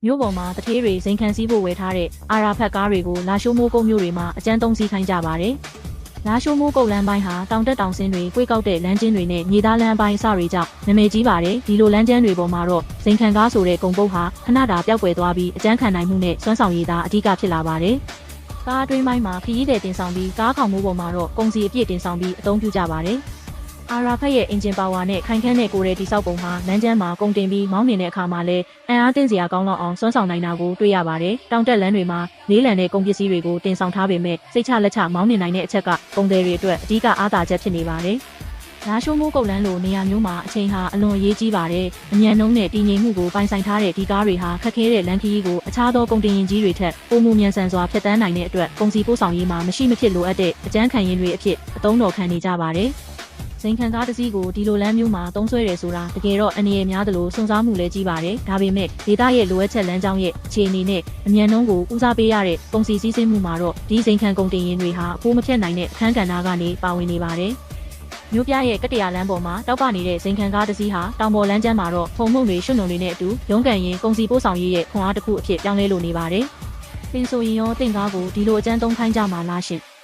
မြို့ပေါ်မှာတထေးတွေစိန်ခံစည်းဖို့ဝယ်ထားတဲ့အာရာဖတ်ကားတွေကိုလာရှိုးမိုးကုတ်မြို့တွေမှာအကျန်းသုံးစီးခိုင်းကြပါတယ်။လာရှိုးမိုးကုတ်လမ်းပိုင်းဟာတောင်တက်တောင်ဆင်းတွေ၊ကွေးကောက်တဲ့လမ်းကျင်းတွေနဲ့မြေသားလမ်းပိုင်းအစတွေကြောင့်နာမည်ကြီးပါတယ်။ဒီလိုလမ်းကျန်းတွေပေါ်မှာတော့စိန်ခံကားဆိုတဲ့ကုန်ပုတ်ဟာခဏတာပျောက်ကွယ်သွားပြီးအကျန်းခံနိုင်မှုနဲ့စွမ်းဆောင်ရည်သာအဓိကဖြစ်လာပါတယ်။ကားအတွင်းပိုင်းမှာခရီးသည်တင်ဆောင်ပြီးကားခေါင်မိုးပေါ်မှာတော့ကုန်စည်အပြည့်တင်ဆောင်ပြီးအသုံးပြုကြပါတယ်။အာရာဖတ်ရဲ့အင်ဂျင်ပါဝါနဲ့ခိုင်ခန့်တဲ့ကိုယ်ရဲ့တိစောက်ပုံဟာလမ်းကျန်းမှာကုန်တင်ပြီးမောင်းနေတဲ့အခါမှာလည်းအံ့အားသင့်စရာကောင်းလောက်အောင်စွမ်းဆောင်နိုင်တာကိုတွေ့ရပါတယ်။တောင်တက်လမ်းတွေမှာလေးလံတဲ့ကုန်ပစ္စည်းတွေကိုတင်ဆောင်ထားပေမဲ့စိတ်ချလက်ချမောင်းနေနိုင်တဲ့အချက်ကကုန်သည်တွေအတွက်အဓိကအားသာချက်ဖြစ်နေပါတယ်။လာရှိုးမိုးကုတ်လမ်းလိုနေရာမျိုးမှာအချိန်ဟာအလွန်အရေးကြီးပါတယ်။အမြန်နှုန်းနဲ့တည်ငြိမ်မှုကိုပိုင်ဆိုင်ထားတဲ့ဒီကားတွေဟာခက်ခဲတဲ့လမ်းခရီးကိုအခြားသောကုန်တင်ယာဉ်ကြီးတွေထက်ပိုမိုမြန်ဆန်စွာဖြတ်သန်းနိုင်တဲ့အတွက်ကုန်စည်ပို့ဆောင်ရေးမှာမရှိမဖြစ်လိုအပ်တဲ့အကျန်းခံရင်တွေအဖြစ်အသုံးတော်ခံနေကြပါတယ်။စိန်ခံကားတစ်စီးကိုဒီလိုလမ်းမျိုးမှာသုံးဆွဲတယ်ဆိုတာတကယ်တော့အန္တရာယ်များသလိုစွန့်စားမှုလည်းကြီးပါတယ်။ဒါပေမဲ့ဒေသရဲ့လိုအပ်ချက်လမ်းကြောင်းရဲ့အခြေအနေနဲ့အမြန်နှုန်းကိုဦးစားပေးရတဲ့ကုန်စည်စည်းစိမ်မှုမှာတော့ဒီစိန်ခံကုန်တင်ယာဉ်တွေဟာအဖိုးမဖြတ်နိုင်တဲ့အခန်းကဏ္ဍကနေပါဝင်နေပါတယ်။မြို့ပြရဲ့ကတ္တရာလမ်းပေါ်မှာတောက်ပနေတဲ့စိန်ခံကားတစ်စီးဟာတောင်ပေါ်လမ်းကျန်းမှာတော့ဖုံမှုန့်တွေရွှွနှုံတွေနဲ့အတူရုန်းကန်ရင်ကုန်စည်ပို့ဆောင်ရေးရဲ့ခွန်အားတစ်ခုအဖြစ်ပြောင်းလဲလိုနေပါတယ်။ပင်ဆိုရင်ရောတင့်ကားကိုဒီလိုအကျန်းသုံးခိုင်းကြမှာလားရှင်။